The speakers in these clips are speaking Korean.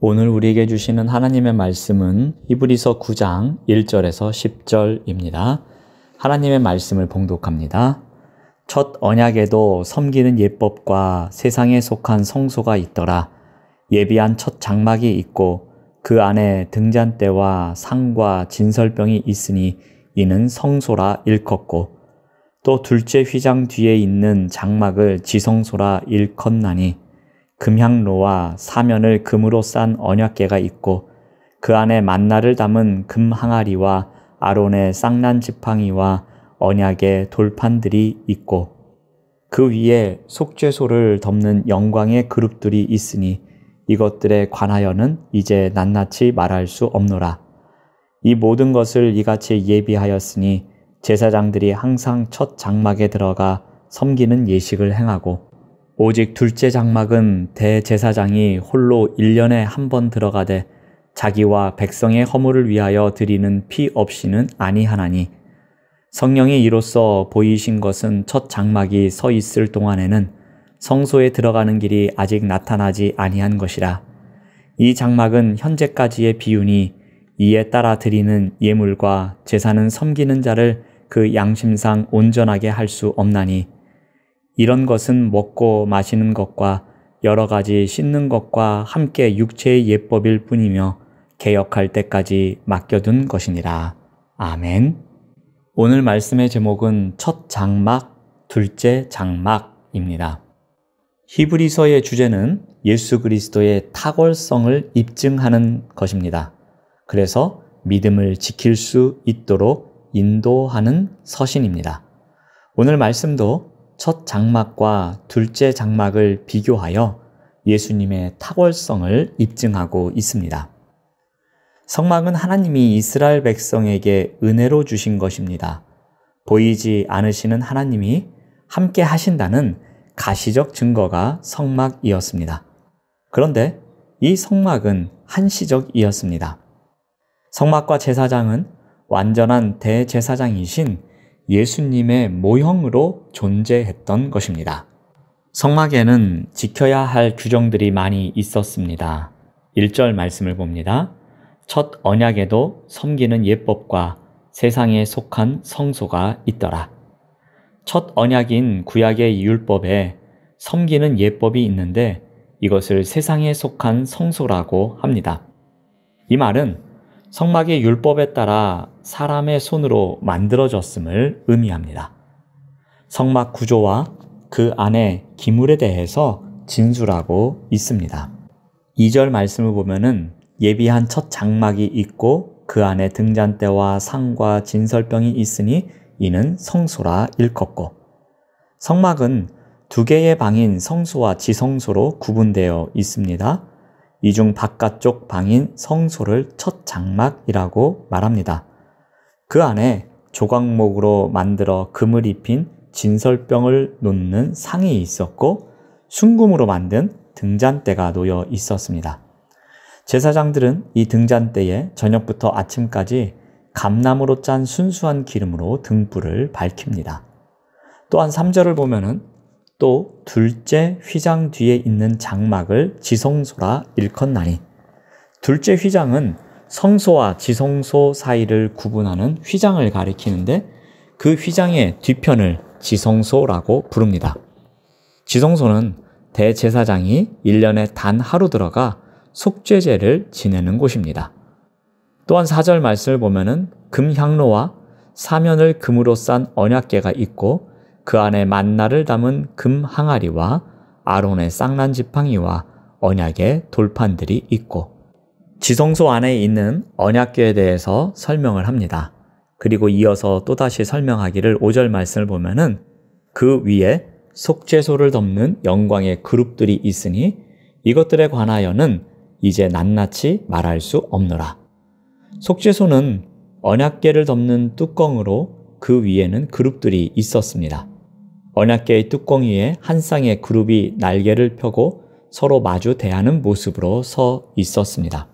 오늘 우리에게 주시는 하나님의 말씀은 히브리서 9장 1절에서 10절입니다. 하나님의 말씀을 봉독합니다. 첫 언약에도 섬기는 예법과 세상에 속한 성소가 있더라. 예비한 첫 장막이 있고 그 안에 등잔대와 상과 진설병이 있으니 이는 성소라 일컫고 또 둘째 휘장 뒤에 있는 장막을 지성소라 일컫나니 금향로와 사면을 금으로 싼 언약궤가 있고 그 안에 만나를 담은 금 항아리와 아론의 쌍난 지팡이와 언약의 돌판들이 있고 그 위에 속죄소를 덮는 영광의 그룹들이 있으니 이것들에 관하여는 이제 낱낱이 말할 수 없노라. 이 모든 것을 이같이 예비하였으니 제사장들이 항상 첫 장막에 들어가 섬기는 예식을 행하고 오직 둘째 장막은 대제사장이 홀로 1년에 한 번 들어가되 자기와 백성의 허물을 위하여 드리는 피 없이는 아니하나니 성령이 이로써 보이신 것은 첫 장막이 서 있을 동안에는 성소에 들어가는 길이 아직 나타나지 아니한 것이라. 이 장막은 현재까지의 비유니 이에 따라 드리는 예물과 제사는 섬기는 자를 그 양심상 온전하게 할 수 없나니 이런 것은 먹고 마시는 것과 여러 가지 씻는 것과 함께 육체의 예법일 뿐이며 개역할 때까지 맡겨둔 것이니라. 아멘. 오늘 말씀의 제목은 첫 장막, 둘째 장막입니다. 히브리서의 주제는 예수 그리스도의 탁월성을 입증하는 것입니다. 그래서 믿음을 지킬 수 있도록 인도하는 서신입니다. 오늘 말씀도 첫 장막과 둘째 장막을 비교하여 예수님의 탁월성을 입증하고 있습니다. 성막은 하나님이 이스라엘 백성에게 은혜로 주신 것입니다. 보이지 않으시는 하나님이 함께 하신다는 가시적 증거가 성막이었습니다. 그런데 이 성막은 한시적이었습니다. 성막과 제사장은 완전한 대제사장이신 예수님의 모형으로 존재했던 것입니다. 성막에는 지켜야 할 규정들이 많이 있었습니다. 1절 말씀을 봅니다. 첫 언약에도 섬기는 예법과 세상에 속한 성소가 있더라. 첫 언약인 구약의 율법에 섬기는 예법이 있는데 이것을 세상에 속한 성소라고 합니다. 이 말은 성막의 율법에 따라 사람의 손으로 만들어졌음을 의미합니다. 성막 구조와 그 안의 기물에 대해서 진술하고 있습니다. 2절 말씀을 보면은 예비한 첫 장막이 있고 그 안에 등잔대와 상과 진설병이 있으니 이는 성소라 일컫고 성막은 두 개의 방인 성소와 지성소로 구분되어 있습니다. 이 중 바깥쪽 방인 성소를 첫 장막이라고 말합니다. 그 안에 조각목으로 만들어 금을 입힌 진설병을 놓는 상이 있었고 순금으로 만든 등잔대가 놓여 있었습니다. 제사장들은 이 등잔대에 저녁부터 아침까지 감나무로 짠 순수한 기름으로 등불을 밝힙니다. 또한 3절을 보면은 또 둘째 휘장 뒤에 있는 장막을 지성소라 일컫나니 둘째 휘장은 성소와 지성소 사이를 구분하는 휘장을 가리키는데 그 휘장의 뒤편을 지성소라고 부릅니다. 지성소는 대제사장이 1년에 단 하루 들어가 속죄제를 지내는 곳입니다. 또한 4절 말씀을 보면은 금향로와 사면을 금으로 싼 언약궤가 있고 그 안에 만나를 담은 금 항아리와 아론의 쌍난 지팡이와 언약의 돌판들이 있고 지성소 안에 있는 언약궤에 대해서 설명을 합니다. 그리고 이어서 또다시 설명하기를 5절 말씀을 보면은 그 위에 속죄소를 덮는 영광의 그룹들이 있으니 이것들에 관하여는 이제 낱낱이 말할 수 없노라. 속죄소는 언약궤를 덮는 뚜껑으로 그 위에는 그룹들이 있었습니다. 언약궤의 뚜껑 위에 한 쌍의 그룹이 날개를 펴고 서로 마주 대하는 모습으로 서 있었습니다.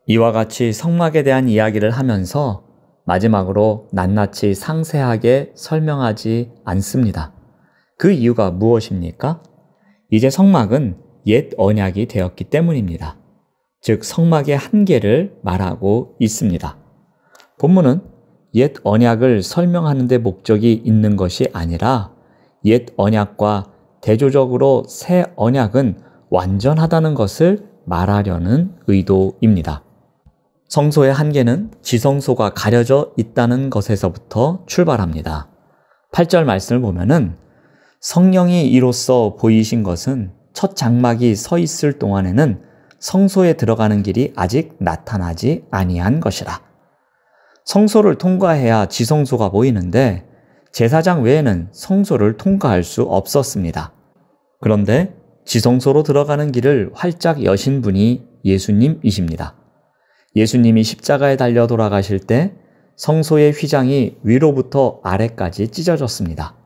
이와 같이 성막에 대한 이야기를 하면서 마지막으로 낱낱이 상세하게 설명하지 않습니다. 그 이유가 무엇입니까? 이제 성막은 옛 언약이 되었기 때문입니다. 즉 성막의 한계를 말하고 있습니다. 본문은 옛 언약을 설명하는 데 목적이 있는 것이 아니라 옛 언약과 대조적으로 새 언약은 완전하다는 것을 말하려는 의도입니다. 성소의 한계는 지성소가 가려져 있다는 것에서부터 출발합니다. 8절 말씀을 보면은 성령이 이로써 보이신 것은 첫 장막이 서 있을 동안에는 성소에 들어가는 길이 아직 나타나지 아니한 것이라. 성소를 통과해야 지성소가 보이는데 제사장 외에는 성소를 통과할 수 없었습니다. 그런데 지성소로 들어가는 길을 활짝 여신 분이 예수님이십니다. 예수님이 십자가에 달려 돌아가실 때 성소의 휘장이 위로부터 아래까지 찢어졌습니다.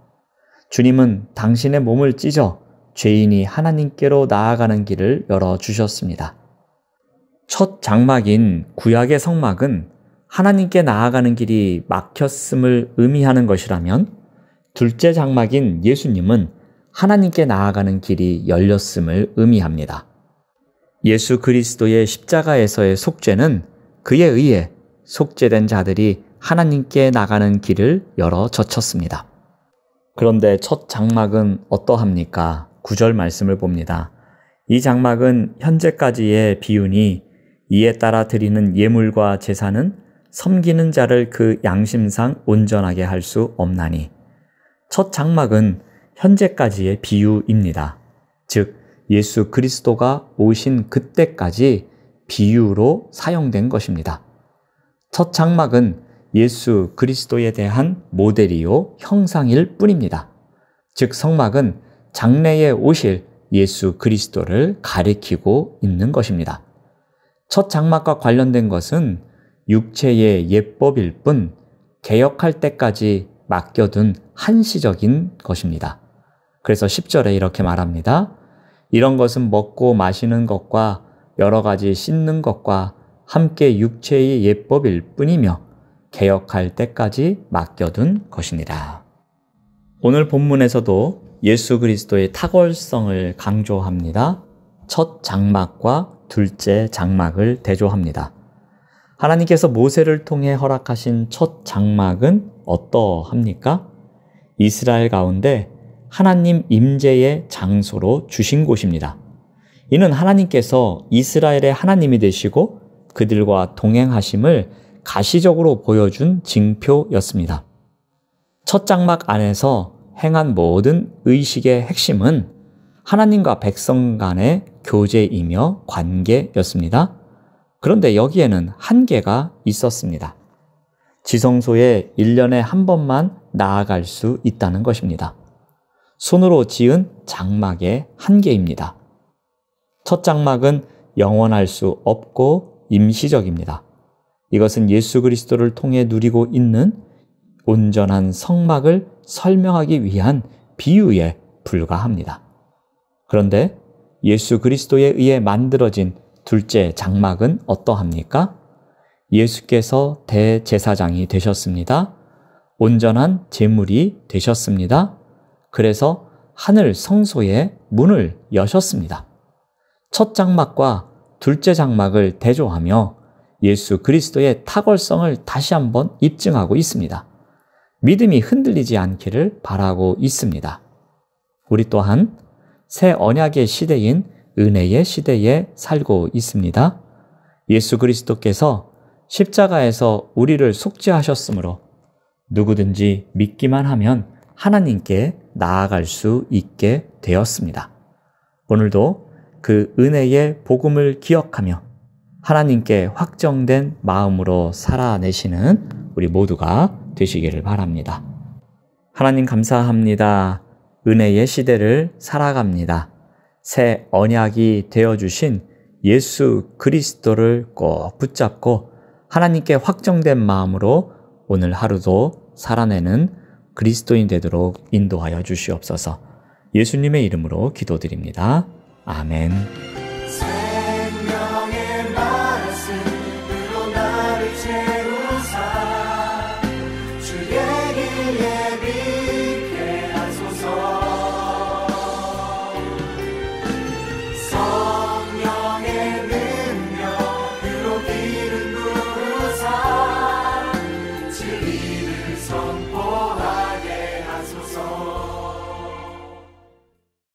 주님은 당신의 몸을 찢어 죄인이 하나님께로 나아가는 길을 열어주셨습니다. 첫 장막인 구약의 성막은 하나님께 나아가는 길이 막혔음을 의미하는 것이라면 둘째 장막인 예수님은 하나님께 나아가는 길이 열렸음을 의미합니다. 예수 그리스도의 십자가에서의 속죄는 그에 의해 속죄된 자들이 하나님께 나가는 길을 열어 젖혔습니다. 그런데 첫 장막은 어떠합니까? 9절 말씀을 봅니다. 이 장막은 현재까지의 비유니 이에 따라 드리는 예물과 제사는 섬기는 자를 그 양심상 온전하게 할 수 없나니. 첫 장막은 현재까지의 비유입니다. 즉 예수 그리스도가 오신 그때까지 비유로 사용된 것입니다. 첫 장막은 예수 그리스도에 대한 모델이요 형상일 뿐입니다. 즉 성막은 장래에 오실 예수 그리스도를 가리키고 있는 것입니다. 첫 장막과 관련된 것은 육체의 예법일 뿐 개혁할 때까지 맡겨둔 한시적인 것입니다. 그래서 10절에 이렇게 말합니다. 이런 것은 먹고 마시는 것과 여러 가지 씻는 것과 함께 육체의 예법일 뿐이며 개혁할 때까지 맡겨둔 것이니라. 오늘 본문에서도 예수 그리스도의 탁월성을 강조합니다. 첫 장막과 둘째 장막을 대조합니다. 하나님께서 모세를 통해 허락하신 첫 장막은 어떠합니까? 이스라엘 가운데 하나님 임재의 장소로 주신 곳입니다. 이는 하나님께서 이스라엘의 하나님이 되시고 그들과 동행하심을 가시적으로 보여준 징표였습니다. 첫 장막 안에서 행한 모든 의식의 핵심은 하나님과 백성 간의 교제이며 관계였습니다. 그런데 여기에는 한계가 있었습니다. 지성소에 1년에 한 번만 나아갈 수 있다는 것입니다. 손으로 지은 장막의 한계입니다. 첫 장막은 영원할 수 없고 임시적입니다. 이것은 예수 그리스도를 통해 누리고 있는 온전한 성막을 설명하기 위한 비유에 불과합니다. 그런데 예수 그리스도에 의해 만들어진 둘째 장막은 어떠합니까? 예수께서 대제사장이 되셨습니다. 온전한 제물이 되셨습니다. 그래서 하늘 성소의 문을 여셨습니다. 첫 장막과 둘째 장막을 대조하며 예수 그리스도의 탁월성을 다시 한번 입증하고 있습니다. 믿음이 흔들리지 않기를 바라고 있습니다. 우리 또한 새 언약의 시대인 은혜의 시대에 살고 있습니다. 예수 그리스도께서 십자가에서 우리를 속죄하셨으므로 누구든지 믿기만 하면 하나님께 나아갈 수 있게 되었습니다. 오늘도 그 은혜의 복음을 기억하며 하나님께 확정된 마음으로 살아내시는 우리 모두가 되시기를 바랍니다. 하나님 감사합니다. 은혜의 시대를 살아갑니다. 새 언약이 되어주신 예수 그리스도를 꼭 붙잡고 하나님께 확정된 마음으로 오늘 하루도 살아내는 그리스도인 되도록 인도하여 주시옵소서. 예수님의 이름으로 기도드립니다. 아멘. 생명의 말씀으로 나를 채우사 주의 길 예비